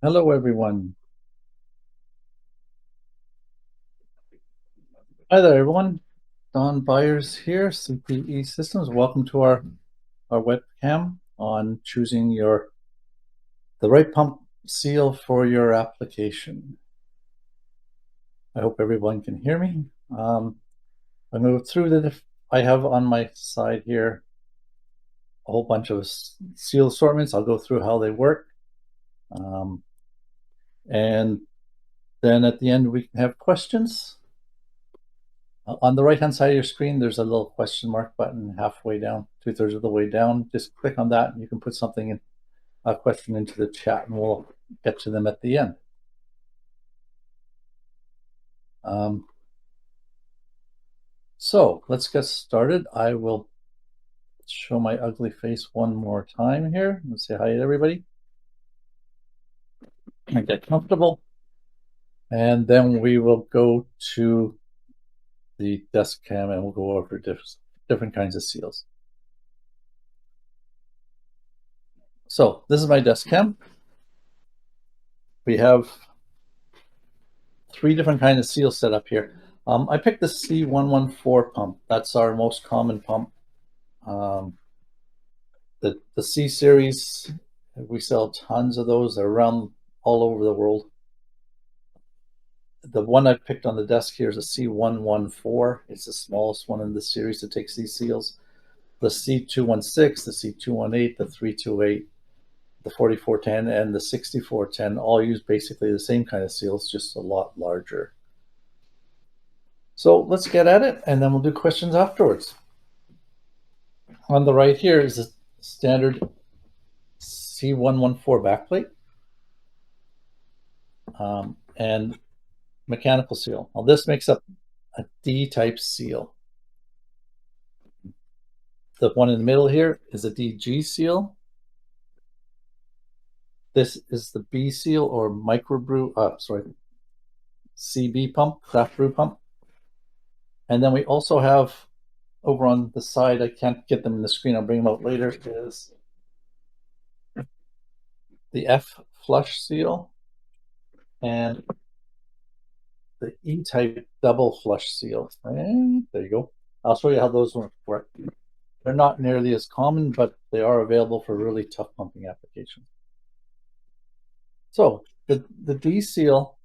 Hello, everyone. Hi there, everyone. Don Byres here, CPE Systems. Welcome to our webcam on choosing the right pump seal for your application. I hope everyone can hear me. I'm going to go through I have on my side here a whole bunch of seal assortments. I'll go through how they work. And then at the end, we can have questions. On the right-hand side of your screen, there's a little question mark button halfway down, 2/3 of the way down. Just click on that and you can put something in, a question into the chat, and we'll get to them at the end. So let's get started. I will show my ugly face one more time here. Let's say hi to everybody. And get comfortable. And then we will go to the desk cam and we'll go over different kinds of seals. So this is my desk cam. We have 3 different kinds of seals set up here. I picked the C114 pump. That's our most common pump. The C series, we sell tons of those. They're around all over the world. The one I picked on the desk here is a C114. It's the smallest one in the series that takes these seals. The C216, the C218, the 328, the 4410, and the 6410 all use basically the same kind of seals, just a lot larger. So let's get at it, and then we'll do questions afterwards. On the right here is a standard C114 backplate and mechanical seal. Now this makes up a D-type seal. The one in the middle here is a DG seal. This is the B seal or CB pump, craft brew pump. And then we also have over on the side, I can't get them in the screen, I'll bring them out later, is the F flush seal and the E-type double flush seal. And there you go. I'll show you how those work. They're not nearly as common, but they are available for really tough pumping applications. So the D seal,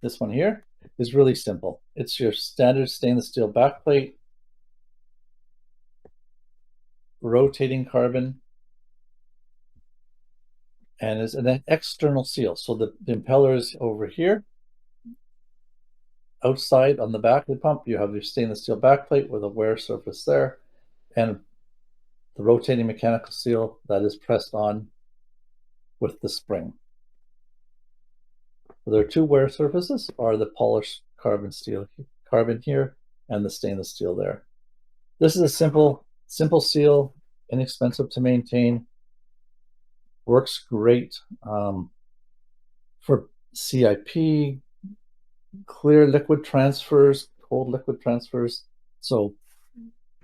this one here, is really simple. It's your standard stainless steel backplate, rotating carbon, and is an external seal. So the impeller is over here. Outside on the back of the pump, you have your stainless steel backplate with a wear surface there, and the rotating mechanical seal that is pressed on with the spring. So there are 2 wear surfaces, are the polished carbon here, and the stainless steel there. This is a simple seal, inexpensive to maintain, works great for CIP, clear liquid transfers, cold liquid transfers. So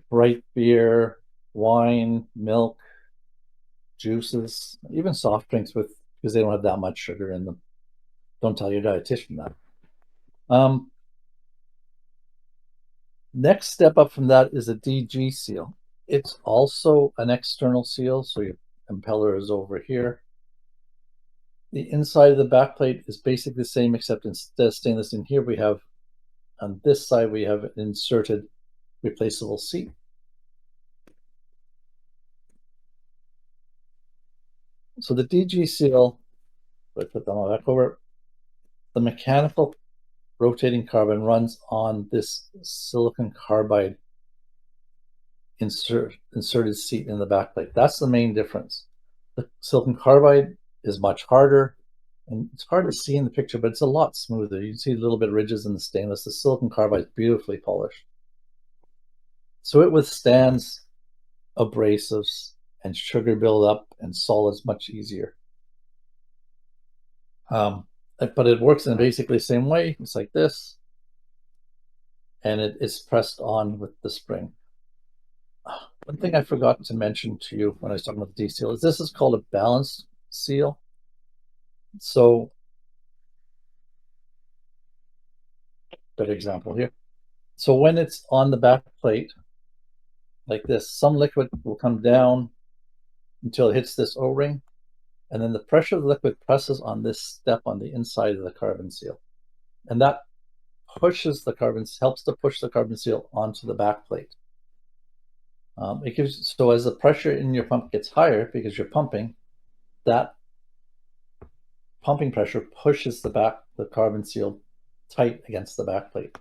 bright beer, wine, milk, juices, even soft drinks because they don't have that much sugar in them. Don't tell your dietitian that. Next step up from that is a DG seal. It's also an external seal, so your impeller is over here. The inside of the backplate is basically the same, except instead of stainless in here, we have, on this side, we have an inserted replaceable seat. So the DG seal, I put them all back over, the mechanical rotating carbon runs on this silicon carbide inserted seat in the backplate. That's the main difference. The silicon carbide is much harder, and it's hard to see in the picture, but it's a lot smoother. You can see a little bit of ridges in the stainless. The silicon carbide is beautifully polished. So it withstands abrasives and sugar buildup and solids much easier. But it works in basically the same way. It's like this, and it's pressed on with the spring. One thing I forgot to mention to you when I was talking about the D seal is this is called a balanced seal. So, good example here. So when it's on the back plate like this, some liquid will come down until it hits this O-ring, and then the pressure of the liquid presses on this step on the inside of the carbon seal. And that helps to push the carbon seal onto the back plate. So as the pressure in your pump gets higher because you're pumping, that pumping pressure pushes the carbon seal tight against the back plate.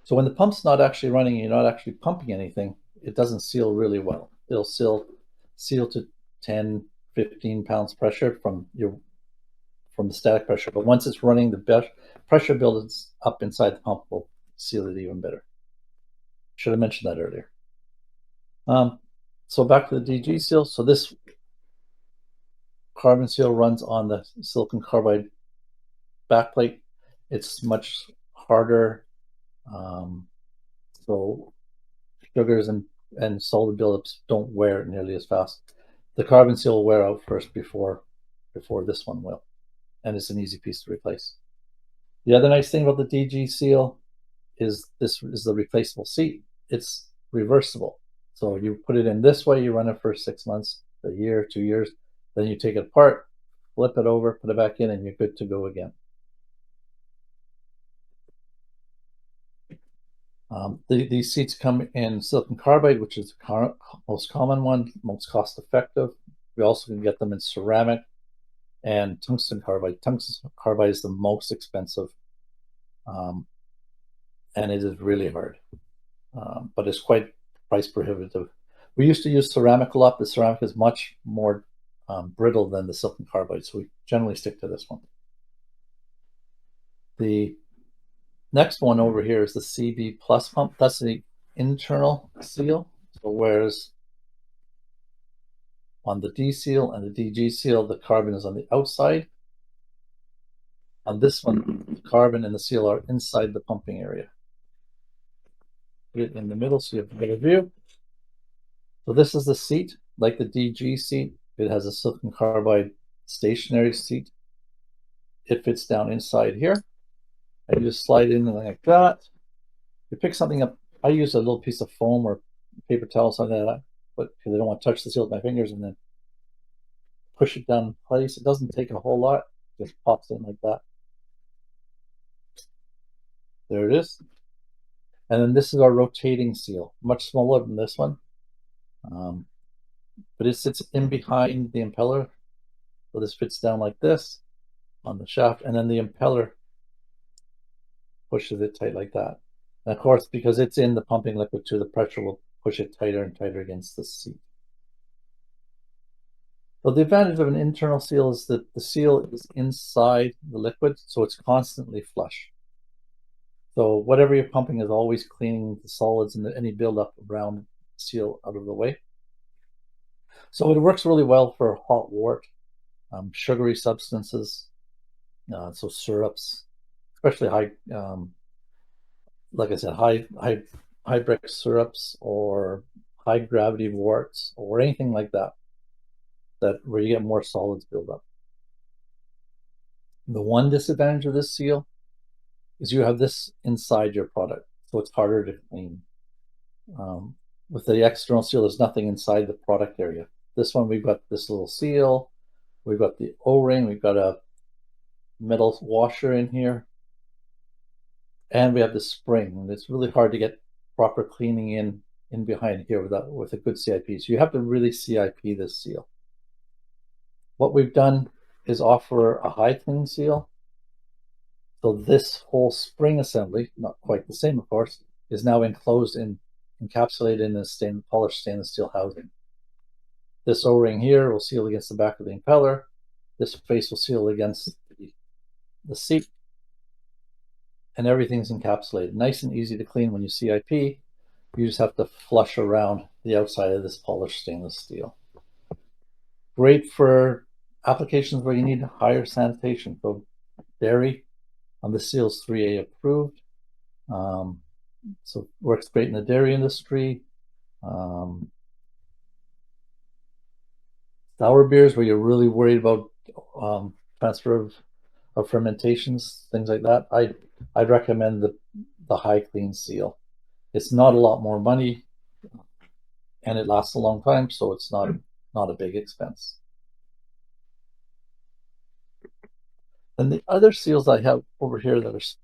So when the pump's not actually running, you're not actually pumping anything, it doesn't seal really well. It'll seal to 10, 15 pounds pressure from the static pressure. But once it's running, the pressure builds up inside the pump will seal it even better. Should have mentioned that earlier. So back to the DG seal. So this carbon seal runs on the silicon carbide backplate. It's much harder. So sugars and solid buildups don't wear nearly as fast. The carbon seal will wear out first before this one will, and it's an easy piece to replace. The other nice thing about the DG seal is this is the replaceable seat. It's reversible. So you put it in this way, you run it for 6 months, a year, 2 years, then you take it apart, flip it over, put it back in, and you're good to go again. These seats come in silicon carbide, which is the most common one, most cost effective. We also can get them in ceramic and tungsten carbide. Tungsten carbide is the most expensive, and it is really hard, but it's quite price prohibitive. We used to use ceramic a lot. The ceramic is much more brittle than the silicon carbide, so we generally stick to this one. The next one over here is the CB Plus pump. That's the internal seal. So whereas on the D seal and the DG seal, the carbon is on the outside. On this one, the carbon and the seal are inside the pumping area. Put it in the middle so you have a better view. So this is the seat, like the DG seat. It has a silicon carbide stationary seat. It fits down inside here. And you just slide in like that. You pick something up. I use a little piece of foam or paper towel, something like that, but because I don't want to touch the seal with my fingers, and then push it down in place. It doesn't take a whole lot. It just pops in like that. There it is. And then this is our rotating seal, much smaller than this one. But it sits in behind the impeller. So this fits down like this on the shaft, and then the impeller pushes it tight like that. And of course, because it's in the pumping liquid too, the pressure will push it tighter and tighter against the seat. So the advantage of an internal seal is that the seal is inside the liquid, so it's constantly flush. So whatever you're pumping is always cleaning the solids and any buildup around the seal out of the way. So it works really well for hot wort, sugary substances, so syrups, especially like I said, high brick syrups or high gravity worts or anything like that, where you get more solids build up. The one disadvantage of this seal is you have this inside your product, so it's harder to clean. With the external seal, there's nothing inside the product area. This one, we've got this little seal, we've got the O-ring, we've got a metal washer in here, and we have the spring. And it's really hard to get proper cleaning in behind here with a good CIP. So you have to really CIP this seal. What we've done is offer a high clean seal. So this whole spring assembly, not quite the same, of course, is now encapsulated in a polished stainless steel housing. This O-ring here will seal against the back of the impeller. This face will seal against the seat. And everything's encapsulated. Nice and easy to clean when you CIP. You just have to flush around the outside of this polished stainless steel. Great for applications where you need higher sanitation. So dairy, the seal's 3A approved. So works great in the dairy industry. Sour beers where you're really worried about transfer of fermentations, things like that, I'd recommend the high clean seal. It's not a lot more money, and it lasts a long time, so it's not a big expense. And the other seals I have over here that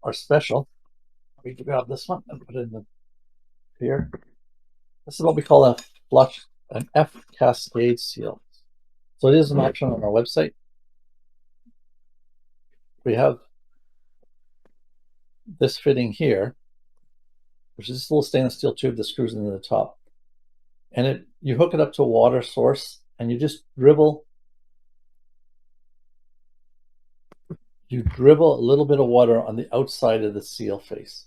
are special. Let me grab this one and put it in here. This is what we call an F cascade seal. So it is an option on our website. We have this fitting here, which is this little stainless steel tube that screws into the top. And you hook it up to a water source, and you just dribble a little bit of water on the outside of the seal face.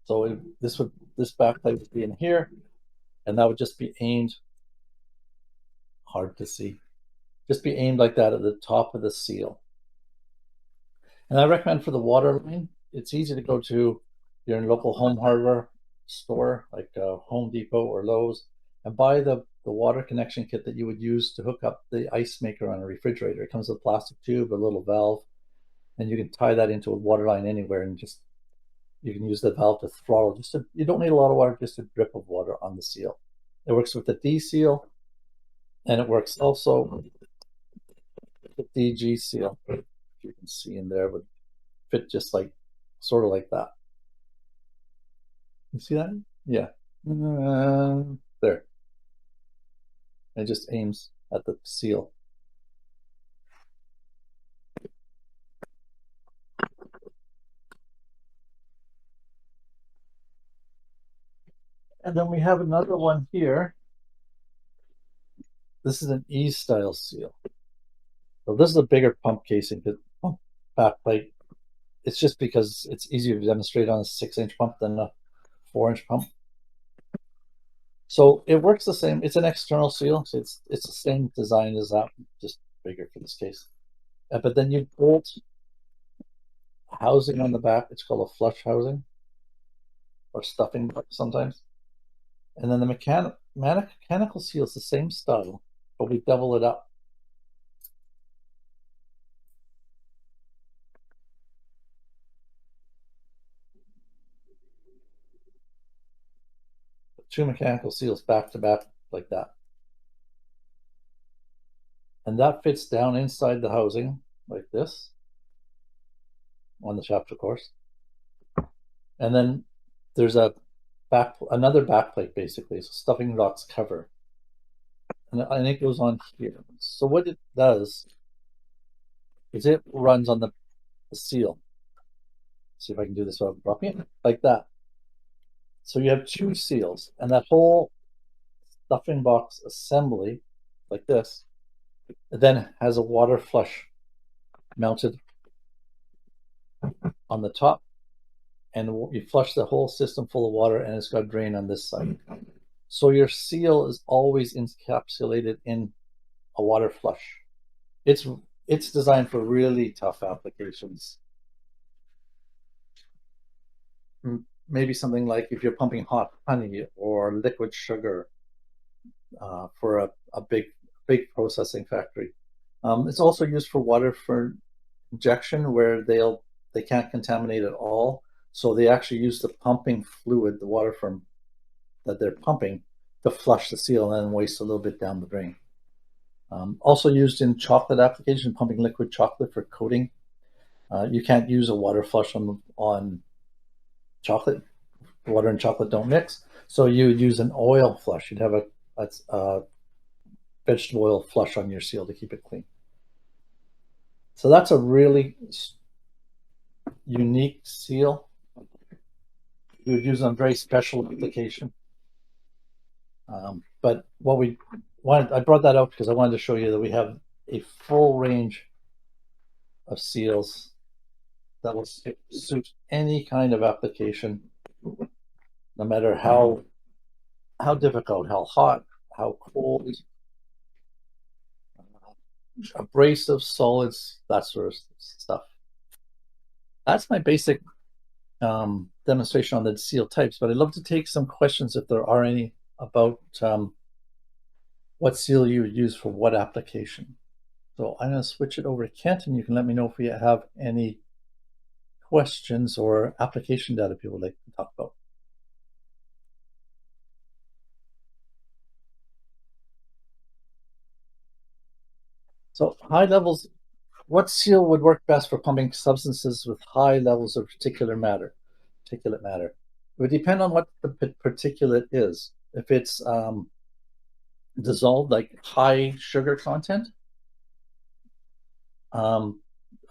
So this backplate would be in here, and that would just be aimed, hard to see, just be aimed like that at the top of the seal. And I recommend for the water line, it's easy to go to your local home hardware store like Home Depot or Lowe's and buy the water connection kit that you would use to hook up the ice maker on a refrigerator. It comes with a plastic tube, a little valve, and you can tie that into a water line anywhere, and you can use the valve to throttle. You don't need a lot of water, just a drip of water on the seal. It works with the D seal, and it works also with the DG seal. You can see in there would fit just sort of like that. You see that? Yeah. There. It just aims at the seal. And then we have another one here. This is an E style seal. So this is a bigger pump casing, pump backplate. It's just because it's easier to demonstrate on a 6-inch pump than a 4-inch pump. So it works the same. It's an external seal, so it's the same design as that, just bigger for this case. But then you bolt housing on the back. It's called a flush housing or stuffing sometimes. And then the mechanical seal is the same style, but we double it up. Two mechanical seals back to back like that. And that fits down inside the housing like this on the shaft, of course. And then there's another backplate basically, so stuffing box cover. And it goes on here. So what it does is it runs on the seal. See if I can do this without dropping it, like that. So you have two seals, and that whole stuffing box assembly, like this, it then has a water flush mounted on the top, and you flush the whole system full of water, and it's got a drain on this side. So your seal is always encapsulated in a water flush. It's designed for really tough applications. Maybe something like if you're pumping hot honey or liquid sugar for a big processing factory. It's also used for water for injection where they can't contaminate at all. So they actually use the pumping fluid, the water that they're pumping, to flush the seal and then waste a little bit down the drain. Also used in chocolate application, pumping liquid chocolate for coating. You can't use a water flush on chocolate. Water and chocolate don't mix. So you would use an oil flush. You'd have a vegetable oil flush on your seal to keep it clean. So that's a really unique seal. You would use on very special application. But I brought that out because I wanted to show you that we have a full range of seals that will suit any kind of application, no matter how difficult, how hot, how cold, abrasive, solids, that sort of stuff. That's my basic demonstration on the seal types, but I'd love to take some questions if there are any about what seal you would use for what application. So I'm going to switch it over to Kent, and you can let me know if we have any questions or application data people would like to talk about. So high levels, what seal would work best for pumping substances with high levels of particulate matter? Particulate matter. It would depend on what the particulate is. If it's dissolved, like high sugar content, a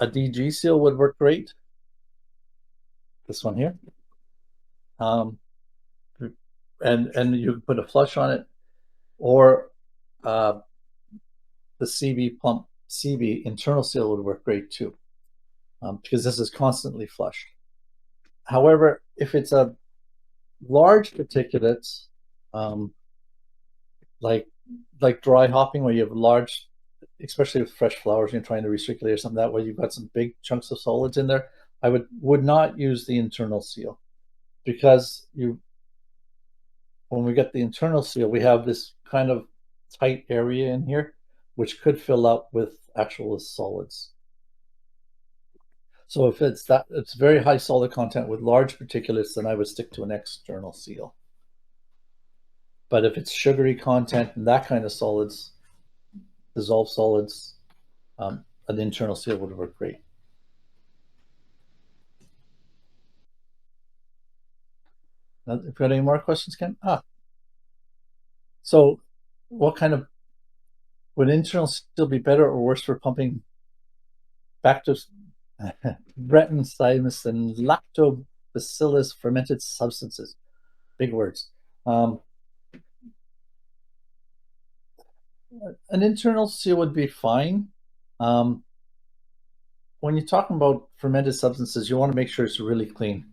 DG seal would work great. This one here. And you put a flush on it, or the CB internal seal would work great too, because this is constantly flushed. However, if it's a large particulates, like dry hopping, where you have large, especially with fresh flowers, you're trying to recirculate or something that way, you've got some big chunks of solids in there, I would not use the internal seal, because when we get the internal seal, we have this kind of tight area in here, which could fill up with actual solids. So if it's very high solid content with large particulates, then I would stick to an external seal. But if it's sugary content and that kind of solids, dissolved solids, an internal seal would work great. Now, if you've got any more questions, Ken? So what kind of, would internal seal be better or worse for pumping Bacillus, Brettanomyces and lactobacillus fermented substances? Big words. An internal seal would be fine. When you're talking about fermented substances, you want to make sure it's really clean.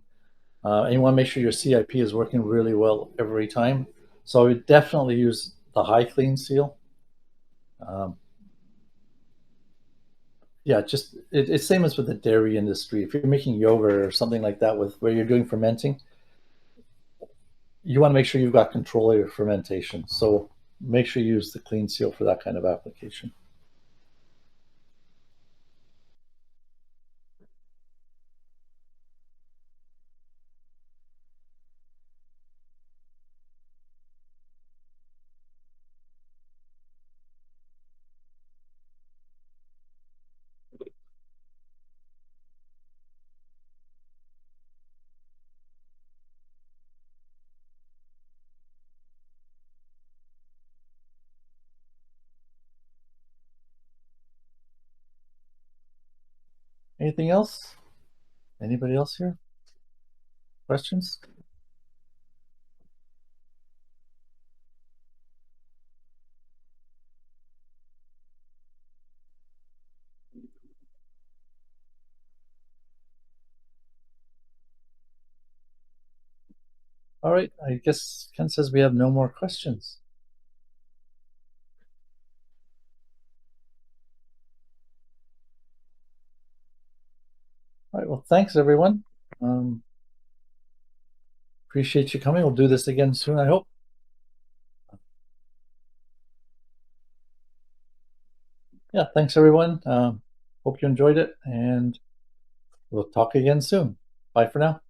And you want to make sure your CIP is working really well every time. So I would definitely use the high clean seal. Yeah, just it's same as with the dairy industry. If you're making yogurt or something like that with where you're doing fermenting, you want to make sure you've got control of your fermentation. So make sure you use the clean seal for that kind of application. Anything else? Anybody else here? Questions? All right, I guess Ken says we have no more questions. All right, well, thanks everyone. Appreciate you coming. We'll do this again soon, I hope. Yeah, thanks everyone. Hope you enjoyed it, and we'll talk again soon. Bye for now.